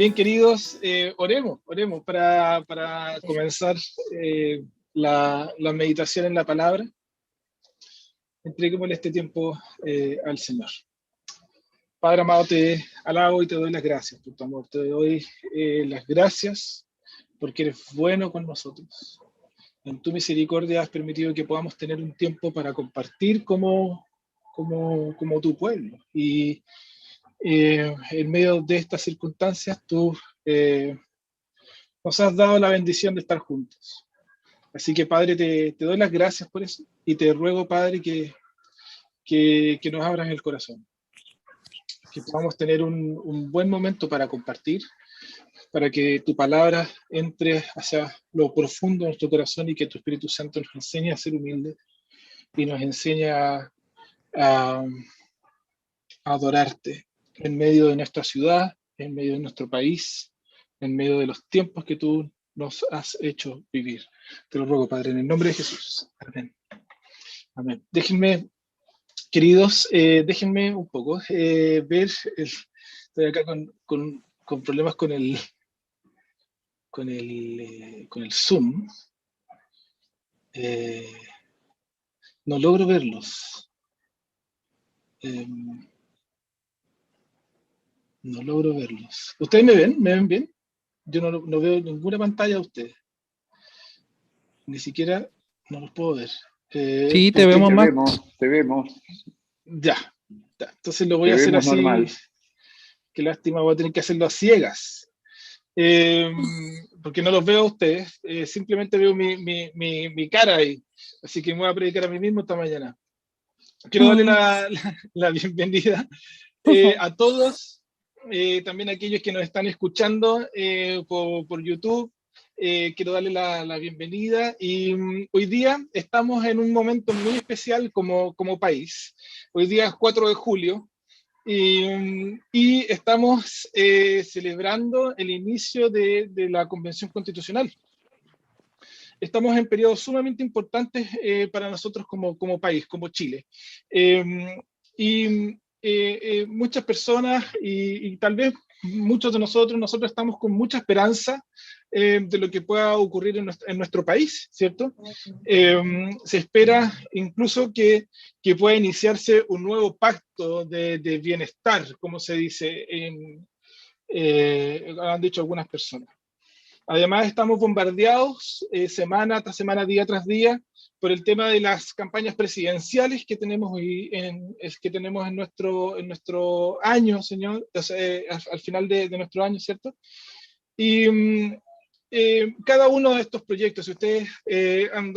Bien, queridos, oremos para comenzar la meditación en la palabra. Entreguémosle este tiempo al Señor. Padre amado, te alabo y te doy las gracias por tu amor. Te doy las gracias porque eres bueno con nosotros. En tu misericordia has permitido que podamos tener un tiempo para compartir como tu pueblo. Y en medio de estas circunstancias, tú nos has dado la bendición de estar juntos. Así que, Padre, te doy las gracias por eso y te ruego, Padre, que nos abras el corazón, que podamos tener un buen momento para compartir, para que tu palabra entre hacia lo profundo de nuestro corazón y que tu Espíritu Santo nos enseñe a ser humildes y nos enseñe a adorarte en medio de nuestra ciudad, en medio de nuestro país, en medio de los tiempos que tú nos has hecho vivir. Te lo ruego, Padre, en el nombre de Jesús. Amén. Amén. Déjenme, queridos, déjenme un poco ver. Estoy acá con problemas con el Zoom. No logro verlos. No logro verlos. ¿Ustedes me ven? ¿Me ven bien? Yo no veo ninguna pantalla de ustedes. Ni siquiera no los puedo ver. Sí, te vemos más. Te vemos. Ya. Entonces lo voy a hacer así. Normal. Qué lástima, voy a tener que hacerlo a ciegas. Porque no los veo a ustedes. Simplemente veo mi cara ahí. Así que me voy a predicar a mí mismo esta mañana. Quiero darle la bienvenida a todos, también a aquellos que nos están escuchando por YouTube. Quiero darle la bienvenida y hoy día estamos en un momento muy especial como país. Hoy día es 4 de julio y estamos celebrando el inicio de la Convención Constitucional. Estamos en periodos sumamente importantes para nosotros como país, como Chile. Muchas personas y tal vez muchos de nosotros estamos con mucha esperanza de lo que pueda ocurrir en nuestro país, ¿cierto? Se espera incluso que pueda iniciarse un nuevo pacto de bienestar, como se dice, han dicho algunas personas. Además, estamos bombardeados semana tras semana, día tras día, por el tema de las campañas presidenciales que tenemos en nuestro año, señor, o sea, al final de nuestro año, ¿cierto? Y cada uno de estos proyectos, si ustedes le han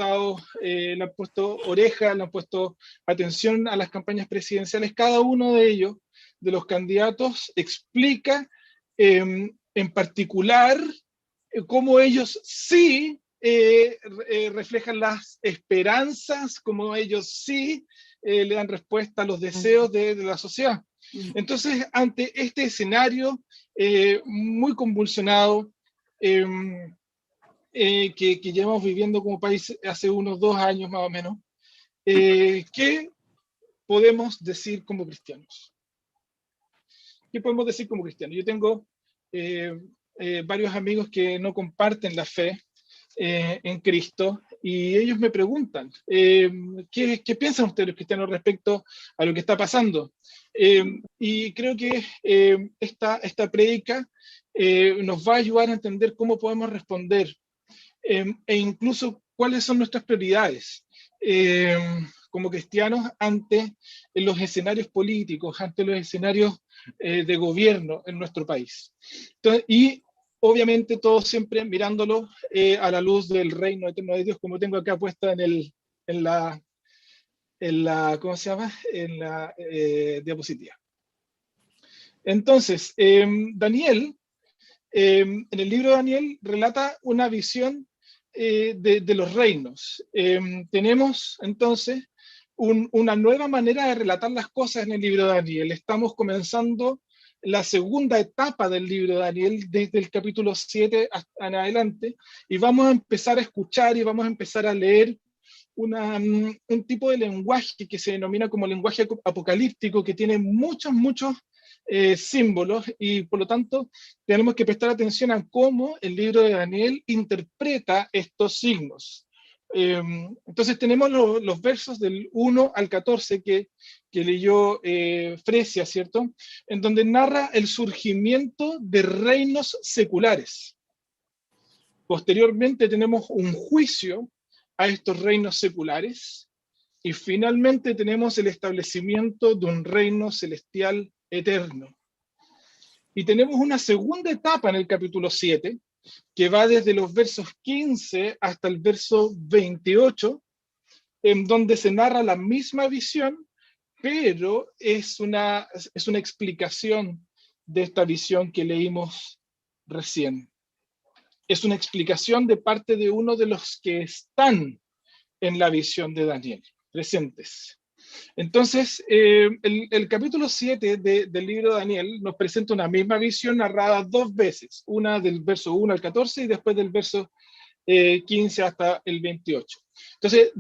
puesto oreja, le han puesto atención a las campañas presidenciales, cada uno de ellos, de los candidatos, explica en particular cómo ellos sí reflejan las esperanzas, cómo ellos sí le dan respuesta a los deseos de la sociedad. Entonces, ante este escenario muy convulsionado que llevamos viviendo como país hace unos 2 años más o menos, ¿qué podemos decir como cristianos? ¿Qué podemos decir como cristianos? Yo tengo varios amigos que no comparten la fe en Cristo y ellos me preguntan, ¿qué piensan ustedes los cristianos respecto a lo que está pasando? Y creo que esta prédica nos va a ayudar a entender cómo podemos responder e incluso cuáles son nuestras prioridades como cristianos ante los escenarios políticos, ante los escenarios de gobierno en nuestro país. Entonces, y obviamente todo siempre mirándolo a la luz del reino eterno de Dios, como tengo acá puesta en la ¿cómo se llama? En la diapositiva. Entonces, Daniel, en el libro de Daniel relata una visión de los reinos. Tenemos entonces una nueva manera de relatar las cosas en el libro de Daniel. Estamos comenzando la segunda etapa del libro de Daniel desde el capítulo 7 en adelante y vamos a empezar a escuchar y vamos a empezar a leer un tipo de lenguaje que se denomina como lenguaje apocalíptico, que tiene muchos símbolos, y por lo tanto tenemos que prestar atención a cómo el libro de Daniel interpreta estos signos. Entonces tenemos los versos del 1 al 14 que leyó Fresia, ¿cierto? En donde narra el surgimiento de reinos seculares. Posteriormente tenemos un juicio a estos reinos seculares, y finalmente tenemos el establecimiento de un reino celestial eterno. Y tenemos una segunda etapa en el capítulo 7, que va desde los versos 15 hasta el verso 28, en donde se narra la misma visión, pero es una explicación de esta visión que leímos recién. Es una explicación de parte de uno de los que están en la visión de Daniel, presentes. Entonces, el capítulo 7 del libro de Daniel nos presenta una misma visión narrada dos veces, una del verso 1 al 14 y después del verso 15 hasta el 28. Entonces,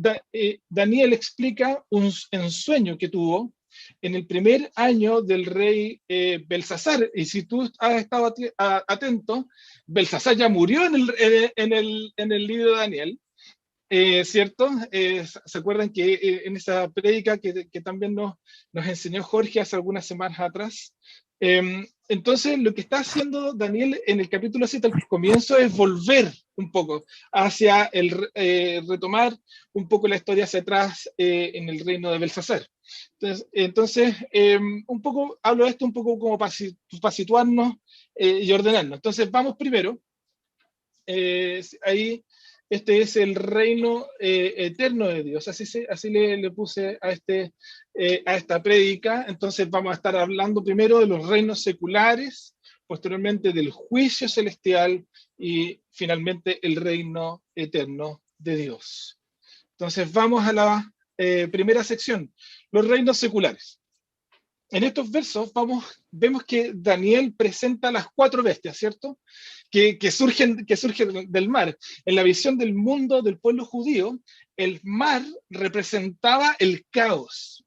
Daniel explica un sueño que tuvo en el primer año del rey Belsasar, y si tú has estado atento, Belsasar ya murió en el libro de Daniel. ¿Cierto? ¿Se acuerdan que en esa prédica que también nos enseñó Jorge hace algunas semanas atrás? Entonces, lo que está haciendo Daniel en el capítulo 7 al comienzo es volver un poco hacia retomar un poco la historia hacia atrás en el reino de Belsasar. Entonces un poco, hablo de esto un poco como para situarnos y ordenarnos. Entonces, vamos primero. Ahí este es el reino eterno de Dios, así le puse a esta prédica. Entonces vamos a estar hablando primero de los reinos seculares, posteriormente del juicio celestial y finalmente el reino eterno de Dios. Entonces vamos a la primera sección, los reinos seculares. En estos versos vemos que Daniel presenta las cuatro bestias, ¿cierto? Que surgen del mar. En la visión del mundo del pueblo judío, el mar representaba el caos,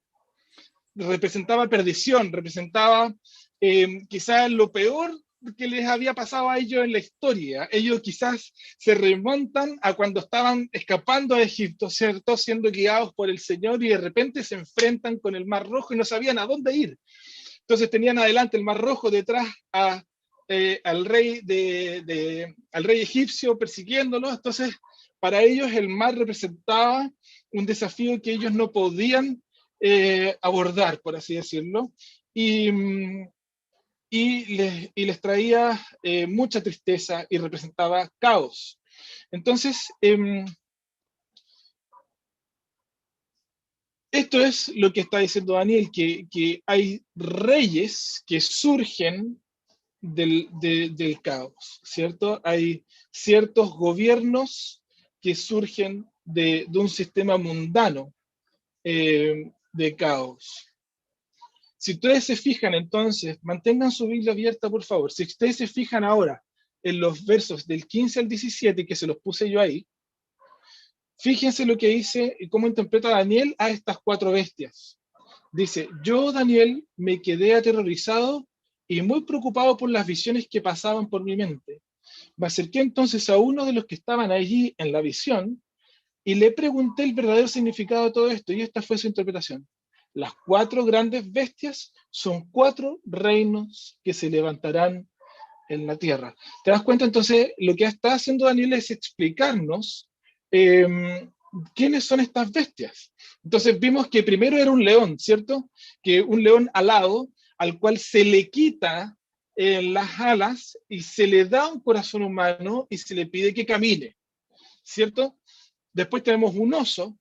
representaba perdición, representaba quizás lo peor que les había pasado a ellos en la historia. Ellos quizás se remontan a cuando estaban escapando a Egipto, ¿cierto? Siendo guiados por el Señor, y de repente se enfrentan con el Mar Rojo y no sabían a dónde ir. Entonces tenían adelante el Mar Rojo, detrás al rey egipcio persiguiéndolo. Entonces, para ellos el mar representaba un desafío que ellos no podían abordar, por así decirlo, y les traía mucha tristeza y representaba caos. Entonces, esto es lo que está diciendo Daniel, que hay reyes que surgen del caos, ¿cierto? Hay ciertos gobiernos que surgen de un sistema mundano de caos. Si ustedes se fijan, entonces, mantengan su Biblia abierta, por favor. Si ustedes se fijan ahora en los versos del 15 al 17, que se los puse yo ahí, fíjense lo que dice y cómo interpreta Daniel a estas cuatro bestias. Dice: yo, Daniel, me quedé aterrorizado y muy preocupado por las visiones que pasaban por mi mente. Me acerqué entonces a uno de los que estaban allí en la visión y le pregunté el verdadero significado de todo esto, y esta fue su interpretación. Las cuatro grandes bestias son cuatro reinos que se levantarán en la tierra. ¿Te das cuenta? Entonces, lo que está haciendo Daniel es explicarnos quiénes son estas bestias. Entonces vimos que primero era un león, ¿cierto? Que un león alado al cual se le quita las alas y se le da un corazón humano y se le pide que camine, ¿cierto? Después tenemos un oso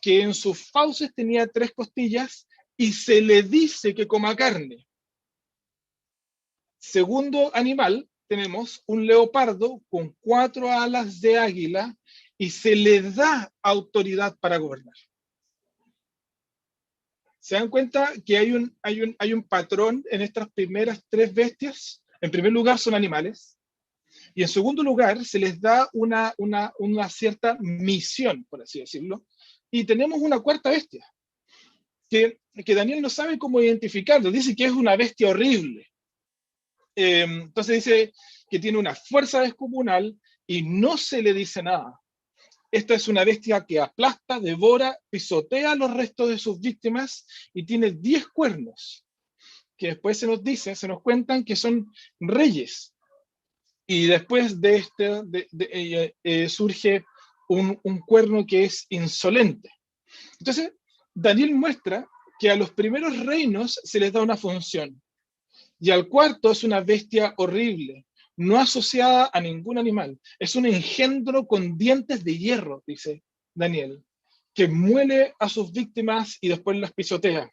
que en sus fauces tenía 3 costillas y se le dice que coma carne. Segundo animal, tenemos un leopardo con 4 alas de águila y se le da autoridad para gobernar. ¿Se dan cuenta que hay un patrón en estas primeras 3 bestias? En primer lugar son animales, y en segundo lugar se les da una cierta misión, por así decirlo, y tenemos una cuarta bestia. que Daniel no sabe cómo identificarlo. Dice que es una bestia horrible. Entonces dice que tiene una fuerza descomunal y no se le dice nada. Esta es una bestia que aplasta, devora, pisotea los restos de sus víctimas y tiene 10 cuernos, que después se nos cuentan que son reyes. Y después de surge un cuerno que es insolente. Entonces, Daniel muestra que a los primeros reinos se les da una función, y al cuarto es una bestia horrible, no asociada a ningún animal. Es un engendro con dientes de hierro, dice Daniel, que muele a sus víctimas y después las pisotea.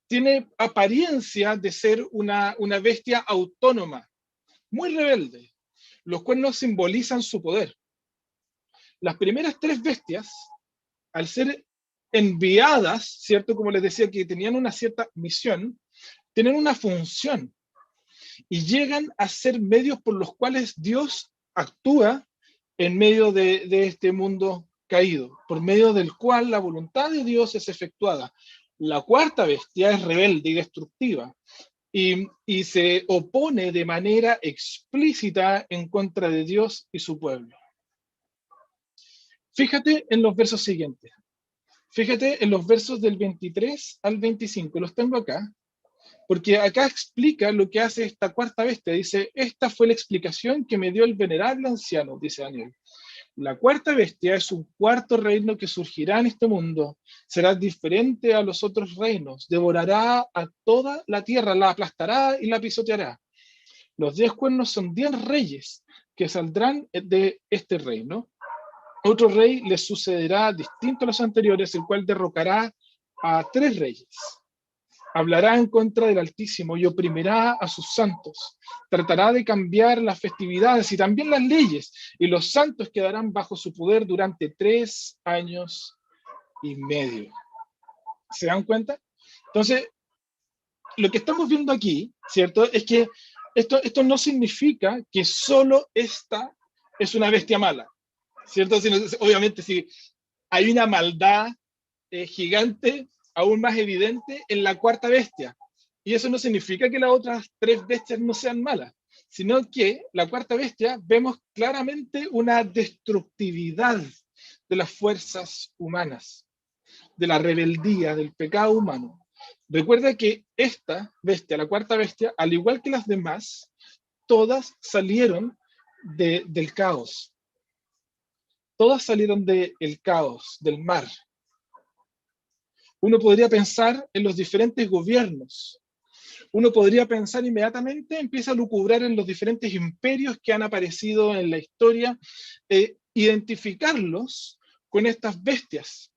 Tiene apariencia de ser una bestia autónoma, muy rebelde. Los cuernos simbolizan su poder. Las primeras 3 bestias, al ser enviadas, ¿cierto? Como les decía, que tenían una cierta misión, tienen una función y llegan a ser medios por los cuales Dios actúa en medio de este mundo caído, por medio del cual la voluntad de Dios es efectuada. La cuarta bestia es rebelde y destructiva y se opone de manera explícita en contra de Dios y su pueblo. Fíjate en los versos siguientes. Fíjate en los versos del 23 al 25, los tengo acá, porque acá explica lo que hace esta cuarta bestia. Dice, esta fue la explicación que me dio el venerable anciano, dice Daniel. La cuarta bestia es un cuarto reino que surgirá en este mundo. Será diferente a los otros reinos. Devorará a toda la tierra, la aplastará y la pisoteará. Los 10 cuernos son 10 reyes que saldrán de este reino. Otro rey les sucederá distinto a los anteriores, el cual derrocará a 3 reyes. Hablará en contra del Altísimo y oprimirá a sus santos. Tratará de cambiar las festividades y también las leyes, y los santos quedarán bajo su poder durante 3 años y medio. ¿Se dan cuenta? Entonces, lo que estamos viendo aquí, ¿cierto? Es que esto no significa que solo esta es una bestia mala, ¿cierto? Sino, obviamente, si hay una maldad gigante, aún más evidente, en la cuarta bestia. Y eso no significa que las otras 3 bestias no sean malas, sino que la cuarta bestia vemos claramente una destructividad de las fuerzas humanas, de la rebeldía, del pecado humano. Recuerda que esta bestia, la cuarta bestia, al igual que las demás, todas salieron del caos. Todas salieron del caos, del mar. Uno podría pensar en los diferentes gobiernos. Uno podría pensar inmediatamente, empieza a lucubrar en los diferentes imperios que han aparecido en la historia, identificarlos con estas bestias.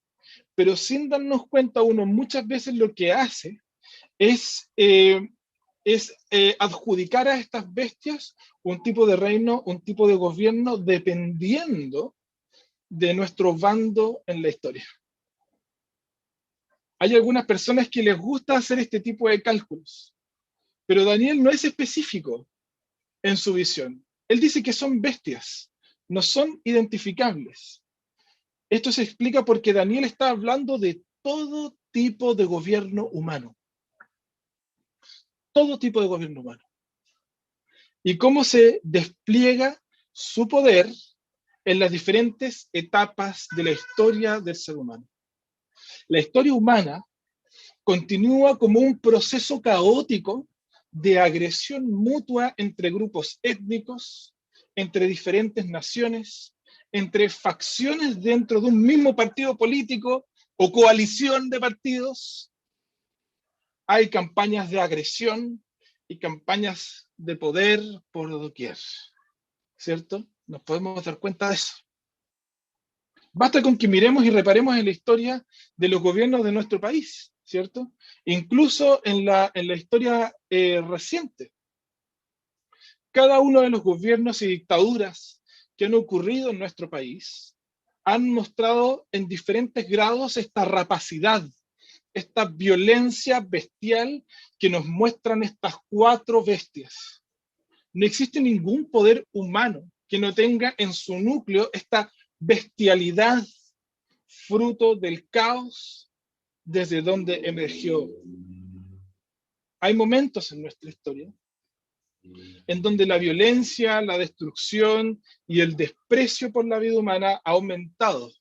Pero sin darnos cuenta, uno muchas veces lo que hace es adjudicar a estas bestias un tipo de reino, un tipo de gobierno, dependiendo de nuestro bando en la historia. Hay algunas personas que les gusta hacer este tipo de cálculos, pero Daniel no es específico en su visión. Él dice que son bestias, no son identificables. Esto se explica porque Daniel está hablando de todo tipo de gobierno humano. Todo tipo de gobierno humano. Y cómo se despliega su poder en las diferentes etapas de la historia del ser humano. La historia humana continúa como un proceso caótico de agresión mutua entre grupos étnicos, entre diferentes naciones, entre facciones dentro de un mismo partido político o coalición de partidos. Hay campañas de agresión y campañas de poder por doquier, ¿cierto? Nos podemos dar cuenta de eso. Basta con que miremos y reparemos en la historia de los gobiernos de nuestro país, ¿cierto? Incluso en la historia reciente. Cada uno de los gobiernos y dictaduras que han ocurrido en nuestro país han mostrado en diferentes grados esta rapacidad, esta violencia bestial que nos muestran estas 4 bestias. No existe ningún poder humano que no tenga en su núcleo esta bestialidad fruto del caos desde donde emergió. Hay momentos en nuestra historia en donde la violencia, la destrucción y el desprecio por la vida humana ha aumentado.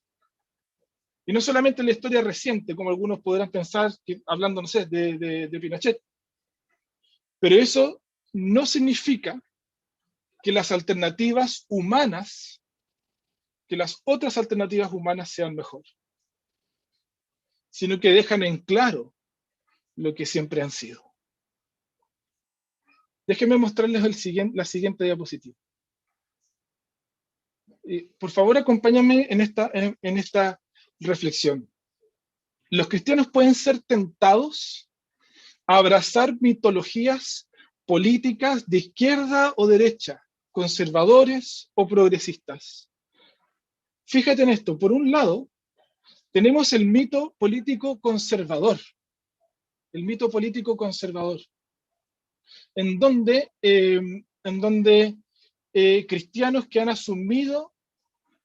Y no solamente en la historia reciente, como algunos podrán pensar, hablando, no sé, de Pinochet. Pero eso no significa que las alternativas humanas, que las otras alternativas humanas sean mejor, sino que dejan en claro lo que siempre han sido. Déjenme mostrarles la siguiente diapositiva. Por favor, acompáñame en esta reflexión. Los cristianos pueden ser tentados a abrazar mitologías políticas de izquierda o derecha, conservadores o progresistas. Fíjate en esto, por un lado, tenemos el mito político conservador, en donde cristianos que han asumido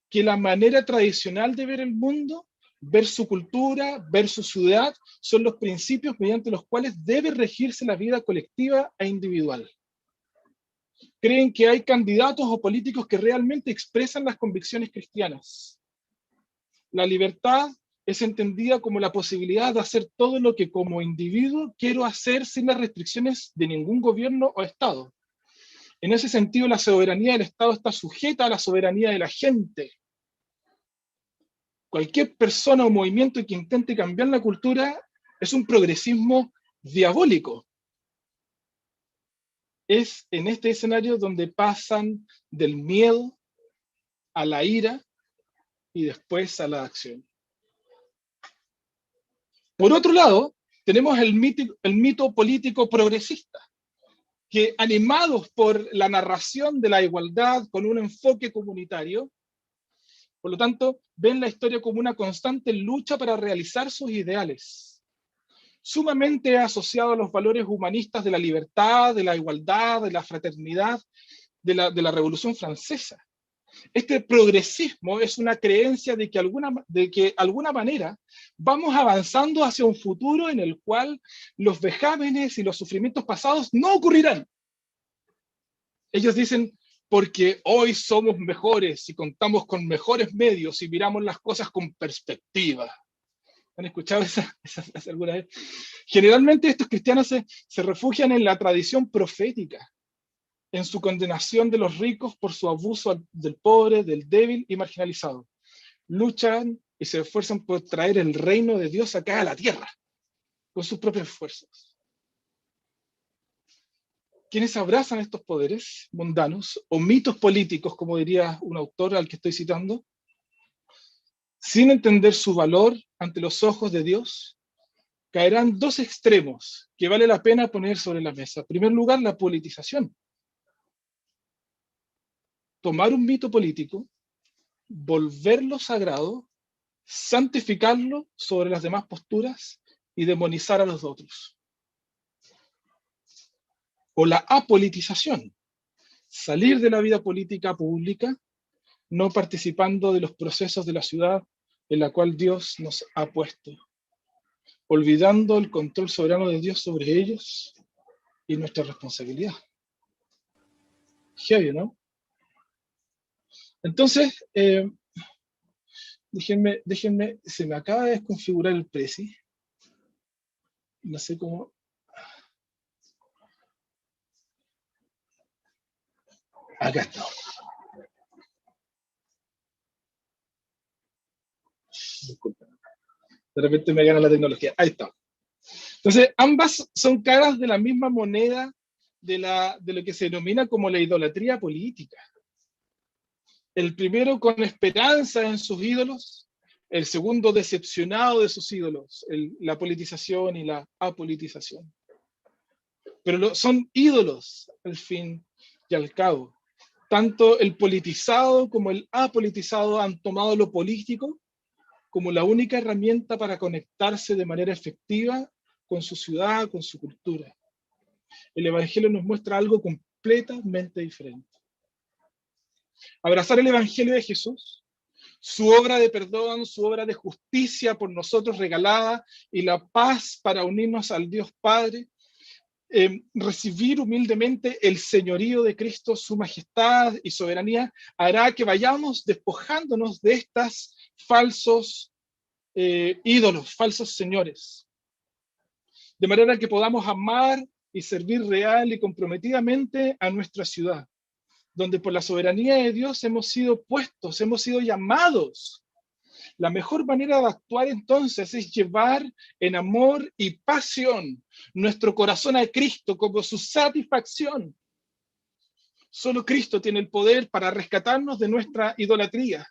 que la manera tradicional de ver el mundo, ver su cultura, ver su ciudad, son los principios mediante los cuales debe regirse la vida colectiva e individual. Creen que hay candidatos o políticos que realmente expresan las convicciones cristianas. La libertad es entendida como la posibilidad de hacer todo lo que como individuo quiero hacer sin las restricciones de ningún gobierno o Estado. En ese sentido, la soberanía del Estado está sujeta a la soberanía de la gente. Cualquier persona o movimiento que intente cambiar la cultura es un progresismo diabólico. Es en este escenario donde pasan del miedo a la ira y después a la acción. Por otro lado, tenemos el mito político progresista, que animados por la narración de la igualdad con un enfoque comunitario, por lo tanto, ven la historia como una constante lucha para realizar sus ideales, sumamente asociado a los valores humanistas de la libertad, de la igualdad, de la fraternidad, de la Revolución Francesa. Este progresismo es una creencia de que alguna manera vamos avanzando hacia un futuro en el cual los vejámenes y los sufrimientos pasados no ocurrirán. Ellos dicen, porque hoy somos mejores y contamos con mejores medios y miramos las cosas con perspectiva. ¿Han escuchado esa frase alguna vez? Generalmente estos cristianos se refugian en la tradición profética, en su condenación de los ricos por su abuso del pobre, del débil y marginalizado. Luchan y se esfuerzan por traer el reino de Dios acá a la tierra, con sus propios esfuerzos. Quienes abrazan estos poderes mundanos o mitos políticos, como diría un autor al que estoy citando, sin entender su valor ante los ojos de Dios, caerán dos extremos que vale la pena poner sobre la mesa. En primer lugar, la politización. Tomar un mito político, volverlo sagrado, santificarlo sobre las demás posturas y demonizar a los otros. O la apolitización, salir de la vida política pública, no participando de los procesos de la ciudad en la cual Dios nos ha puesto, olvidando el control soberano de Dios sobre ellos y nuestra responsabilidad. Heavy, ¿no? Entonces, déjenme, se me acaba de desconfigurar el Prezi. No sé cómo. Acá está. Disculpen. De repente me gana la tecnología. Ahí está. Entonces, ambas son caras de la misma moneda de lo que se denomina como la idolatría política. El primero con esperanza en sus ídolos, el segundo decepcionado de sus ídolos, la politización y la apolitización. Pero son ídolos al fin y al cabo. Tanto el politizado como el apolitizado han tomado lo político como la única herramienta para conectarse de manera efectiva con su ciudad, con su cultura. El Evangelio nos muestra algo completamente diferente. Abrazar el Evangelio de Jesús su obra de perdón, su obra de justicia por nosotros regalada y la paz para unirnos al Dios Padre. Recibir humildemente el señorío de Cristo, su majestad y soberanía, hará que vayamos despojándonos de estos falsos ídolos, falsos señores, de manera que podamos amar y servir real y comprometidamente a nuestra ciudad, donde por la soberanía de Dios hemos sido puestos, hemos sido llamados. La mejor manera de actuar entonces es llevar en amor y pasión nuestro corazón a Cristo como su satisfacción. Solo Cristo tiene el poder para rescatarnos de nuestra idolatría.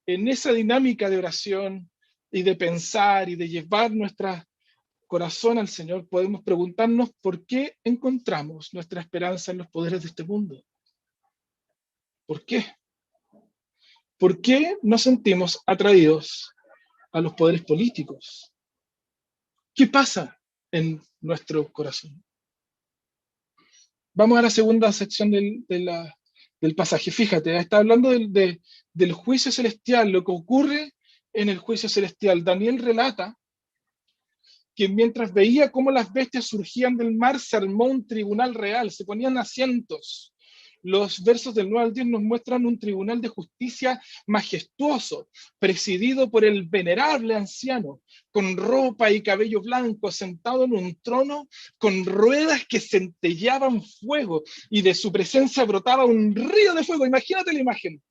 En esa dinámica de oración y de pensar y de llevar nuestro corazón al Señor, podemos preguntarnos por qué encontramos nuestra esperanza en los poderes de este mundo. ¿Por qué? ¿Por qué nos sentimos atraídos a los poderes políticos? ¿Qué pasa en nuestro corazón? Vamos a la segunda sección del pasaje. Fíjate, está hablando del juicio celestial, lo que ocurre en el juicio celestial. Daniel relata que mientras veía cómo las bestias surgían del mar, se armó un tribunal real, se ponían asientos. Los versos del 9 al 10 nos muestran un tribunal de justicia majestuoso, presidido por el venerable anciano, con ropa y cabello blanco, sentado en un trono, con ruedas que centelleaban fuego, y de su presencia brotaba un río de fuego. Imagínate la imagen.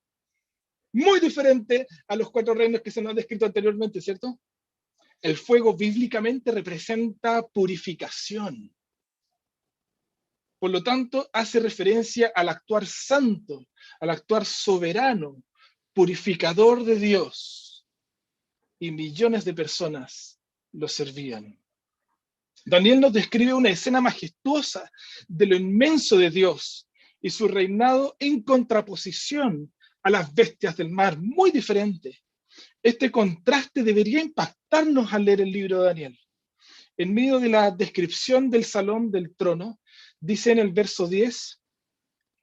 Muy diferente a los 4 reinos que se nos han descrito anteriormente, ¿cierto? El fuego bíblicamente representa purificación. Por lo tanto, hace referencia al actuar santo, al actuar soberano, purificador de Dios. Y millones de personas lo servían. Daniel nos describe una escena majestuosa de lo inmenso de Dios y su reinado en contraposición a las bestias del mar, muy diferente. Este contraste debería impactarnos al leer el libro de Daniel. En medio de la descripción del salón del trono, dice en el verso 10,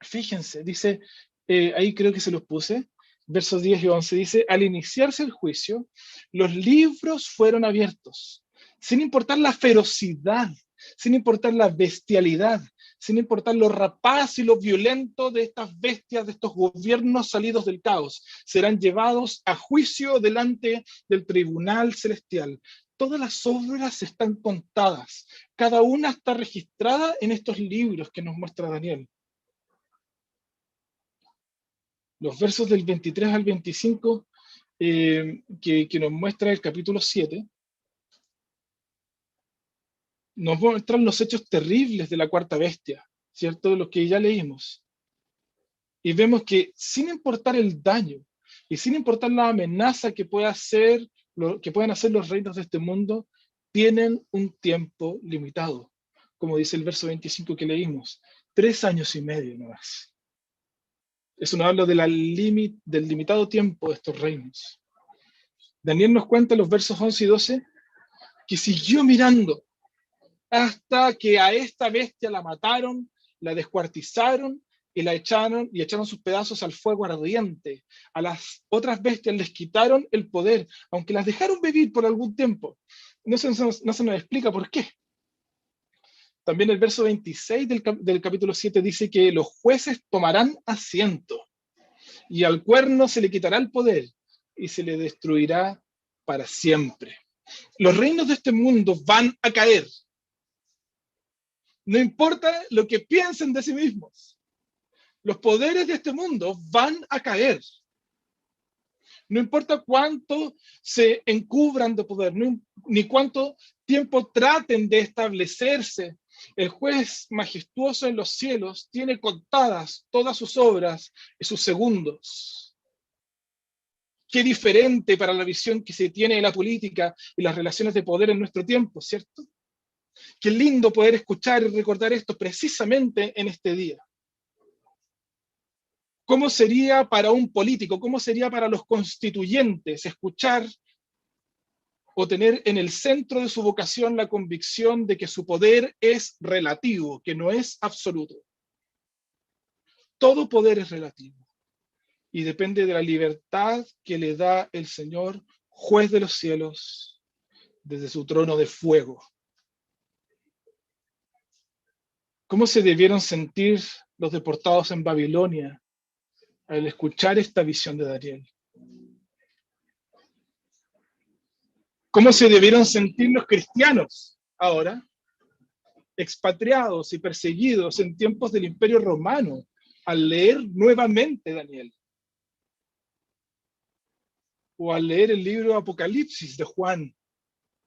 fíjense, dice, ahí creo que se los puse, versos 10 y 11, dice, al iniciarse el juicio, los libros fueron abiertos, sin importar la ferocidad, sin importar la bestialidad, sin importar lo rapaz y lo violento de estas bestias, de estos gobiernos salidos del caos, serán llevados a juicio delante del tribunal celestial. Todas las obras están contadas, cada una está registrada en estos libros que nos muestra Daniel. Los versos del 23 al 25 que nos muestra el capítulo 7, nos muestran los hechos terribles de la cuarta bestia, ¿cierto? Los que ya leímos. Y vemos que sin importar el daño y sin importar la amenaza que puedan hacer los reinos de este mundo, tienen un tiempo limitado. Como dice el verso 25 que leímos, 3 años y medio nomás. Eso nos habla del limitado tiempo de estos reinos. Daniel nos cuenta en los versos 11 y 12 que siguió mirando hasta que a esta bestia la mataron, la descuartizaron y echaron sus pedazos al fuego ardiente. A las otras bestias les quitaron el poder, aunque las dejaron vivir por algún tiempo. No se nos explica por qué. También el verso 26 del capítulo 7 dice que los jueces tomarán asiento y al cuerno se le quitará el poder y se le destruirá para siempre. Los reinos de este mundo van a caer. No importa lo que piensen de sí mismos. Los poderes de este mundo van a caer. No importa cuánto se encubran de poder, ni cuánto tiempo traten de establecerse. El juez majestuoso en los cielos tiene contadas todas sus obras y sus segundos. Qué diferente para la visión que se tiene de la política y las relaciones de poder en nuestro tiempo, ¿cierto? Qué lindo poder escuchar y recordar esto precisamente en este día. ¿Cómo sería para un político, cómo sería para los constituyentes escuchar o tener en el centro de su vocación la convicción de que su poder es relativo, que no es absoluto? Todo poder es relativo. y depende de la libertad que le da el Señor, juez de los cielos, desde su trono de fuego. ¿Cómo se debieron sentir los deportados en Babilonia al escuchar esta visión de Daniel? ¿Cómo se debieron sentir los cristianos ahora, expatriados y perseguidos en tiempos del Imperio Romano, al leer nuevamente Daniel? O al leer el libro Apocalipsis de Juan,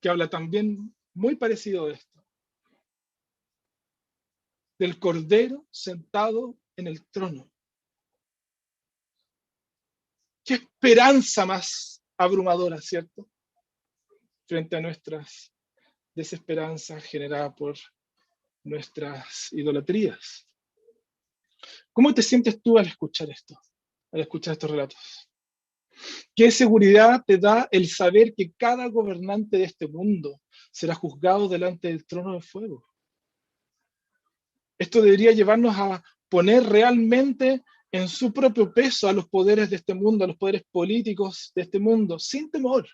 que habla también muy parecido a esto. Del Cordero sentado en el trono. Qué esperanza más abrumadora, ¿cierto? Frente a nuestras desesperanzas generadas por nuestras idolatrías. ¿Cómo te sientes tú al escuchar esto? Al escuchar estos relatos. ¿Qué seguridad te da el saber que cada gobernante de este mundo será juzgado delante del trono de fuego? Esto debería llevarnos a poner realmente en su propio peso a los poderes de este mundo, a los poderes políticos de este mundo, sin temor.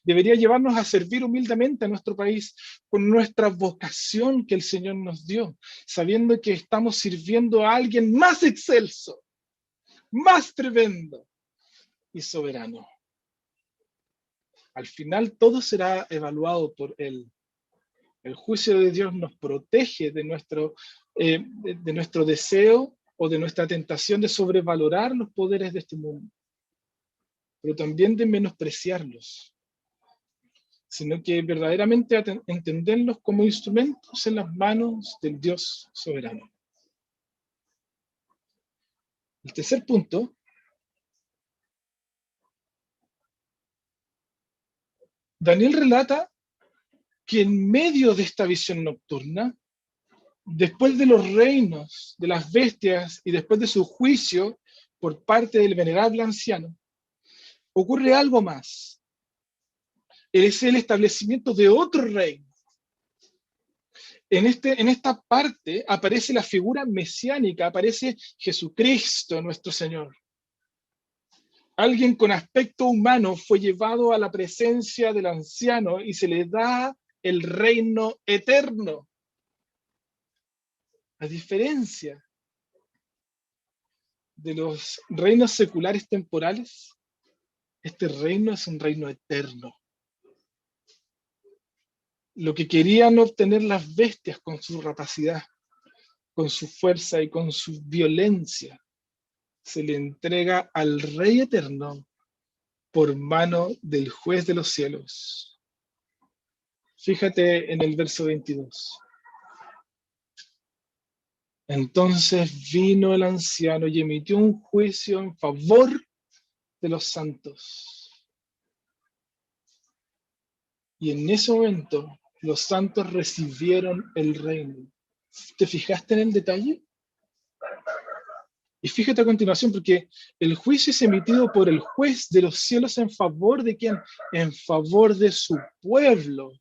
Debería llevarnos a servir humildemente a nuestro país con nuestra vocación que el Señor nos dio, sabiendo que estamos sirviendo a alguien más excelso, más tremendo y soberano. Al final todo será evaluado por Él. El juicio de Dios nos protege de nuestro deseo o de nuestra tentación de sobrevalorar los poderes de este mundo, pero también de menospreciarlos, sino que verdaderamente entenderlos como instrumentos en las manos del Dios soberano. El tercer punto, Daniel relata que en medio de esta visión nocturna, después de los reinos de las bestias y después de su juicio por parte del venerable anciano, ocurre algo más. Es el establecimiento de otro reino. En esta parte aparece la figura mesiánica, aparece Jesucristo, nuestro Señor. Alguien con aspecto humano fue llevado a la presencia del anciano y se le da el reino eterno. A diferencia de los reinos seculares temporales, este reino es un reino eterno. Lo que querían obtener las bestias con su rapacidad, con su fuerza y con su violencia, se le entrega al Rey eterno por mano del juez de los cielos. Fíjate en el verso 22. Entonces vino el anciano y emitió un juicio en favor de los santos. Y en ese momento los santos recibieron el reino. ¿Te fijaste en el detalle? Y fíjate a continuación, porque el juicio es emitido por el juez de los cielos en favor de ¿quién? En favor de su pueblo.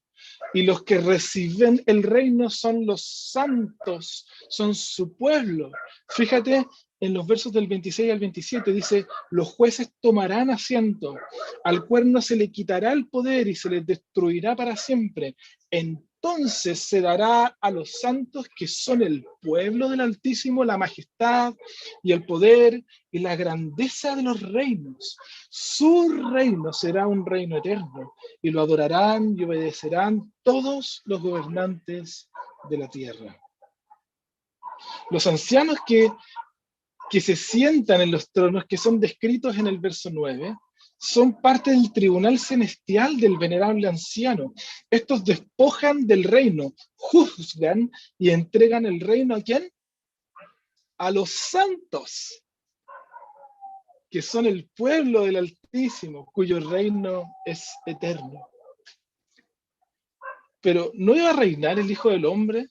Y los que reciben el reino son los santos, son su pueblo. Fíjate en los versos del 26 al 27, dice, los jueces tomarán asiento, al cuerno se le quitará el poder y se les destruirá para siempre. Entonces se dará a los santos que son el pueblo del Altísimo la majestad y el poder y la grandeza de los reinos. Su reino será un reino eterno y lo adorarán y obedecerán todos los gobernantes de la tierra. Los ancianos que se sientan en los tronos, que son descritos en el verso 9, son parte del tribunal celestial del venerable anciano. Estos despojan del reino, juzgan y entregan el reino ¿a quién? A los santos, que son el pueblo del Altísimo, cuyo reino es eterno. Pero ¿no iba a reinar el Hijo del Hombre?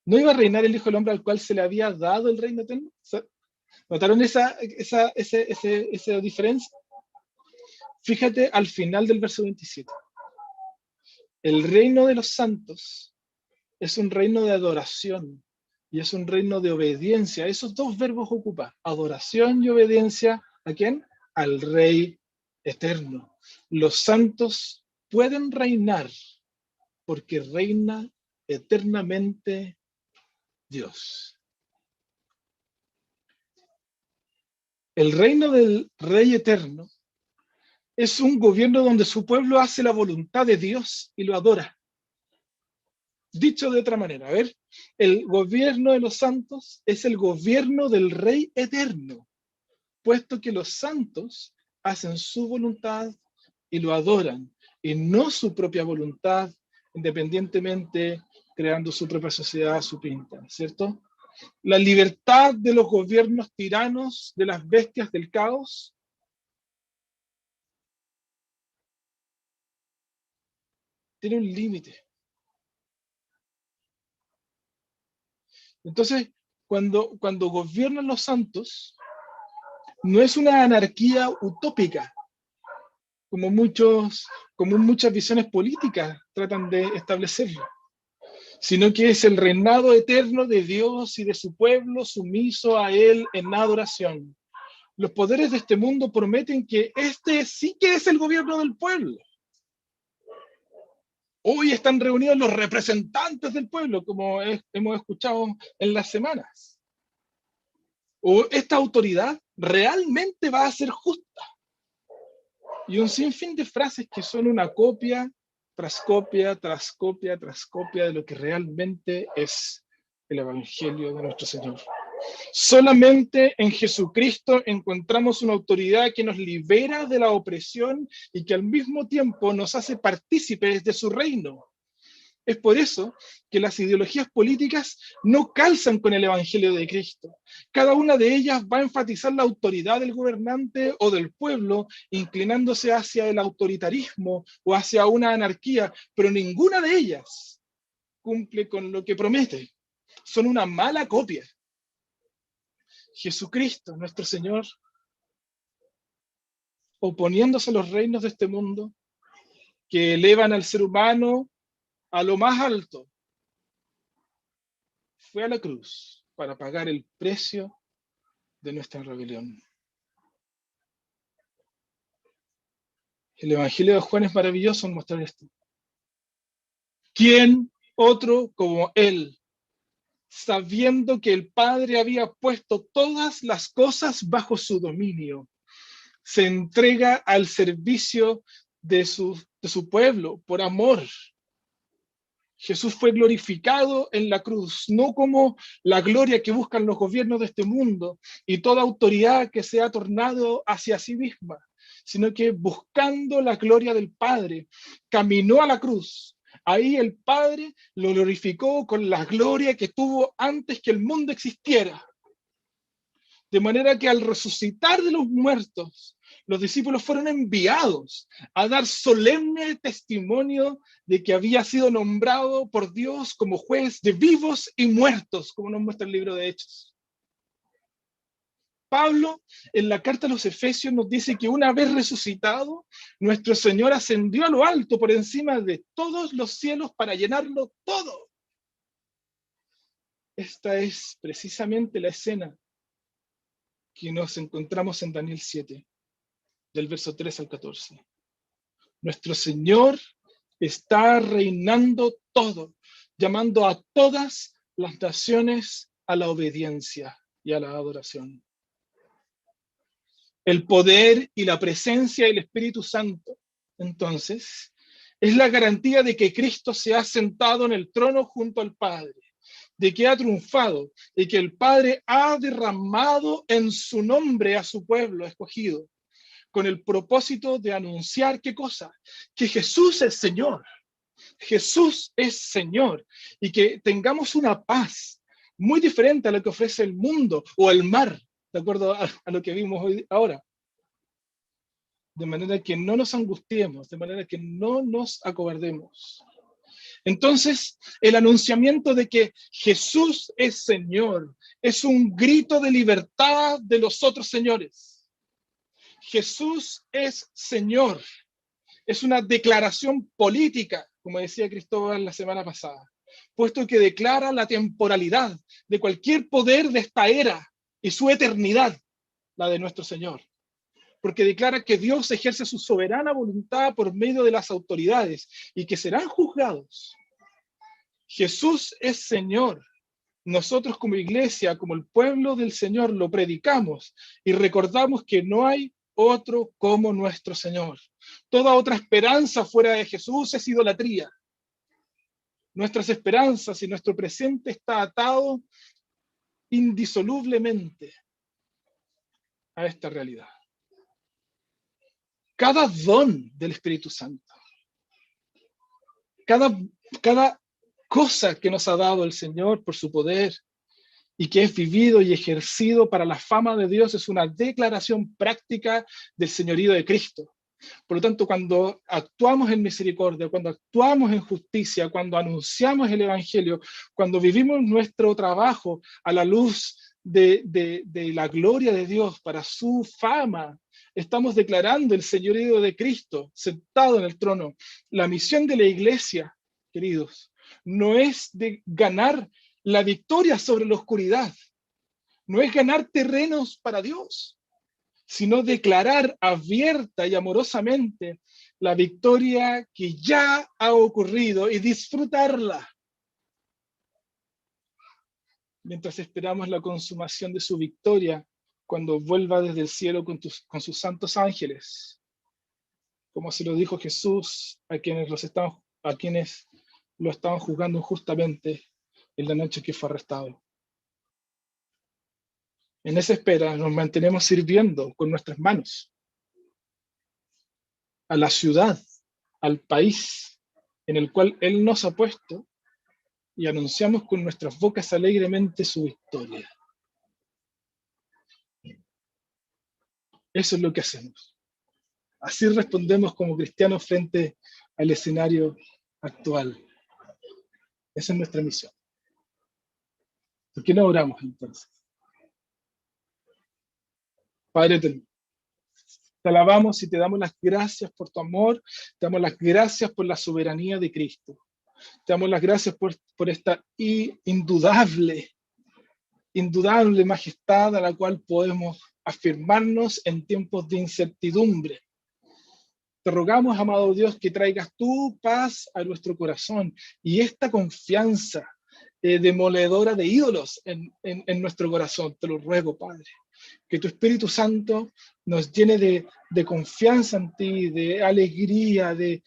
¿No iba a reinar el Hijo del Hombre al cual se le había dado el reino eterno? ¿Notaron esa diferencia? Fíjate al final del verso 27. El reino de los santos es un reino de adoración, y es un reino de obediencia. Esos dos verbos ocupa, adoración y obediencia. ¿A quién? Al Rey eterno. Los santos pueden reinar porque reina eternamente Dios. El reino del Rey eterno es un gobierno donde su pueblo hace la voluntad de Dios y lo adora. Dicho de otra manera, a ver, el gobierno de los santos es el gobierno del Rey eterno, puesto que los santos hacen su voluntad y lo adoran, y no su propia voluntad, independientemente creando su propia sociedad a su pinta, ¿cierto? La libertad de los gobiernos tiranos, de las bestias del caos, tiene un límite. Entonces, cuando gobiernan los santos, no es una anarquía utópica, como muchas visiones políticas tratan de establecerlo, sino que es el reinado eterno de Dios y de su pueblo sumiso a Él en adoración. Los poderes de este mundo prometen que este sí que es el gobierno del pueblo. Hoy están reunidos los representantes del pueblo, como hemos escuchado en las semanas. O esta autoridad realmente va a ser justa. Y un sinfín de frases que son una copia tras copia, tras copia, tras copia de lo que realmente es el Evangelio de nuestro Señor. Solamente en Jesucristo encontramos una autoridad que nos libera de la opresión y que al mismo tiempo nos hace partícipes de su reino. Es por eso que las ideologías políticas no calzan con el Evangelio de Cristo. Cada una de ellas va a enfatizar la autoridad del gobernante o del pueblo, inclinándose hacia el autoritarismo o hacia una anarquía, pero ninguna de ellas cumple con lo que promete. Son una mala copia. Jesucristo, nuestro Señor, oponiéndose a los reinos de este mundo, que elevan al ser humano a lo más alto, fue a la cruz para pagar el precio de nuestra rebelión. El Evangelio de Juan es maravilloso en mostrar esto. ¿Quién otro como Él, sabiendo que el Padre había puesto todas las cosas bajo su dominio, se entrega al servicio de su pueblo por amor? Jesús fue glorificado en la cruz, no como la gloria que buscan los gobiernos de este mundo y toda autoridad que se ha tornado hacia sí misma, sino que buscando la gloria del Padre, caminó a la cruz. Ahí el Padre lo glorificó con la gloria que tuvo antes que el mundo existiera. De manera que al resucitar de los muertos, los discípulos fueron enviados a dar solemne testimonio de que había sido nombrado por Dios como juez de vivos y muertos, como nos muestra el libro de Hechos. Pablo, en la carta a los Efesios, nos dice que una vez resucitado, nuestro Señor ascendió a lo alto por encima de todos los cielos para llenarlo todo. Esta es precisamente la escena que nos encontramos en Daniel 7, del verso 3 al 14. Nuestro Señor está reinando todo, llamando a todas las naciones a la obediencia y a la adoración. El poder y la presencia del Espíritu Santo, entonces, es la garantía de que Cristo se ha sentado en el trono junto al Padre, de que ha triunfado y que el Padre ha derramado en su nombre a su pueblo escogido, con el propósito de anunciar ¿qué cosa? Que Jesús es Señor. Jesús es Señor y que tengamos una paz muy diferente a lo que ofrece el mundo o el mar, de acuerdo a lo que vimos hoy, ahora. De manera que no nos angustiemos, de manera que no nos acobardemos. Entonces, el anunciamiento de que Jesús es Señor es un grito de libertad de los otros señores. Jesús es Señor. Es una declaración política, como decía Cristóbal la semana pasada. puesto que declara la temporalidad de cualquier poder de esta era y su eternidad, la de nuestro Señor. Porque declara que Dios ejerce su soberana voluntad por medio de las autoridades y que serán juzgados. Jesús es Señor. Nosotros como iglesia, como el pueblo del Señor, lo predicamos y recordamos que no hay otro como nuestro Señor. Toda otra esperanza fuera de Jesús es idolatría. Nuestras esperanzas y nuestro presente está atado indisolublemente a esta realidad. Cada don del Espíritu Santo, cada cosa que nos ha dado el Señor por su poder y que es vivido y ejercido para la fama de Dios es una declaración práctica del señorío de Cristo. Por lo tanto, cuando actuamos en misericordia, cuando actuamos en justicia, cuando anunciamos el Evangelio, cuando vivimos nuestro trabajo a la luz de la gloria de Dios para su fama, estamos declarando el señorío de Cristo sentado en el trono. La misión de la iglesia, queridos, no es de ganar la victoria sobre la oscuridad, no es ganar terrenos para Dios, sino declarar abierta y amorosamente la victoria que ya ha ocurrido y disfrutarla mientras esperamos la consumación de su victoria cuando vuelva desde el cielo con sus santos ángeles, como se lo dijo Jesús a quienes lo estaban juzgando injustamente en la noche que fue arrestado. En esa espera nos mantenemos sirviendo con nuestras manos a la ciudad, al país en el cual Él nos ha puesto y anunciamos con nuestras bocas alegremente su victoria. Eso es lo que hacemos. Así respondemos como cristianos frente al escenario actual. Esa es nuestra misión. ¿Por qué no oramos entonces? Padre, te alabamos y te damos las gracias por tu amor, te damos las gracias por la soberanía de Cristo. Te damos las gracias por esta indudable majestad a la cual podemos afirmarnos en tiempos de incertidumbre. Te rogamos, amado Dios, que traigas tu paz a nuestro corazón y esta confianza demoledora de ídolos en nuestro corazón. Te lo ruego, Padre. Que tu Espíritu Santo nos llene de confianza en ti, de alegría, de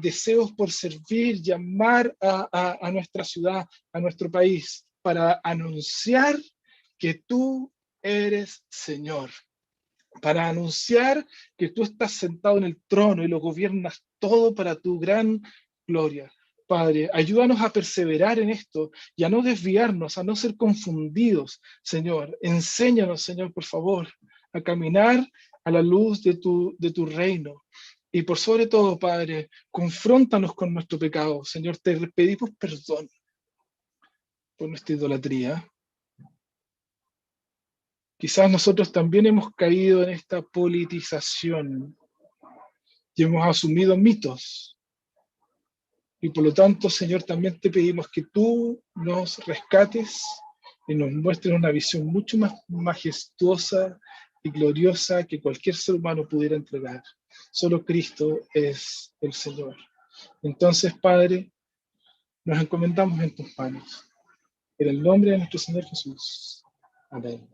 deseos por servir, llamar a nuestra ciudad, a nuestro país, para anunciar que tú eres Señor, para anunciar que tú estás sentado en el trono y lo gobiernas todo para tu gran gloria. Padre, ayúdanos a perseverar en esto y a no desviarnos, a no ser confundidos, Señor. Enséñanos, Señor, por favor, a caminar a la luz de tu reino. Y por sobre todo, Padre, confróntanos con nuestro pecado. Señor, te pedimos perdón por nuestra idolatría. Quizás nosotros también hemos caído en esta politización y hemos asumido mitos. Y por lo tanto, Señor, también te pedimos que tú nos rescates y nos muestres una visión mucho más majestuosa y gloriosa que cualquier ser humano pudiera entregar. Solo Cristo es el Señor. Entonces, Padre, nos encomendamos en tus manos. En el nombre de nuestro Señor Jesús. Amén.